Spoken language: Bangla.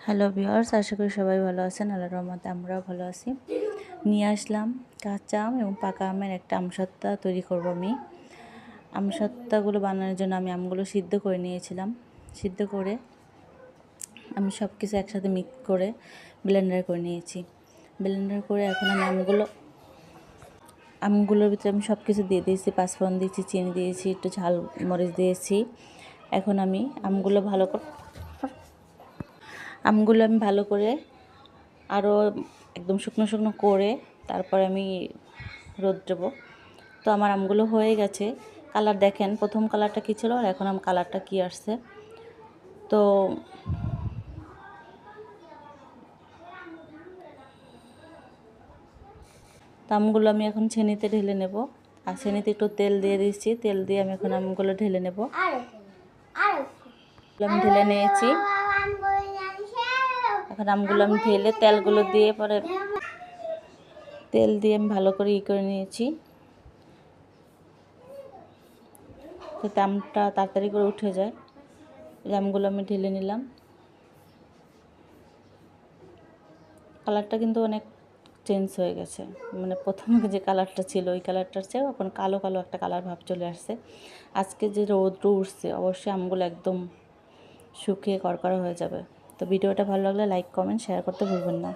হ্যালো ভিউয়ার্স, আশা করি সবাই ভালো আছেন। আল্লাহর রহমতে আমরাও ভালো আছি। নিয়ে আসলাম কাঁচা আম এবং পাকা আমের একটা আমসত্ত্বা তৈরি করব আমি। আমসত্ত্বাগুলো বানানোর জন্য আমি আমগুলো সিদ্ধ করে নিয়েছিলাম। সিদ্ধ করে আমি সব কিছু একসাথে মিক্স করে ব্লেন্ডার করে নিয়েছি। ব্লেন্ডার করে এখন আমি আমগুলোর ভিতরে আমি সব কিছু দিয়ে দিয়েছি। পাঁচফোড়ন দিয়েছি, চিনি দিয়েছি, একটু ঝাল মরিচ দিয়েছি। এখন আমি আমগুলো ভালো করে আরও একদম শুকনো শুকনো করে তারপরে আমি রোদ দেবো। তো আমার আমগুলো হয়ে গেছে। কালার দেখেন, প্রথম কালারটা কী ছিল আর এখন কালারটা কী আসছে। তো আমগুলো আমি এখন ছেনিতে ঢেলে নেব। আর ছেনিতে একটু তেল দিয়ে দিচ্ছি। তেল দিয়ে আমি এখন আমগুলো ঢেলে নেব। আমি ঢেলে নিয়েছি। এখন আমগুলো আমি ঢেলে তেলগুলো দিয়ে পরে তেল দিয়ে আমি ভালো করে করে নিয়েছি, যাতে আমটা তাড়াতাড়ি করে উঠে যায়। আমগুলো আমি ঢেলে নিলাম। কালারটা কিন্তু অনেক চেঞ্জ হয়ে গেছে, মানে প্রথমে যে কালারটা ছিল ওই কালারটার চেয়েও এখন কালো কালো একটা কালার ভাব চলে আসছে। আজকে যে রৌদ্র উঠছে, অবশ্যই আমগুলো একদম শুকিয়ে করকরা হয়ে যাবে। তো ভিডিওটা ভালো লাগলে লাইক, কমেন্ট, শেয়ার করতে ভুলবেন না।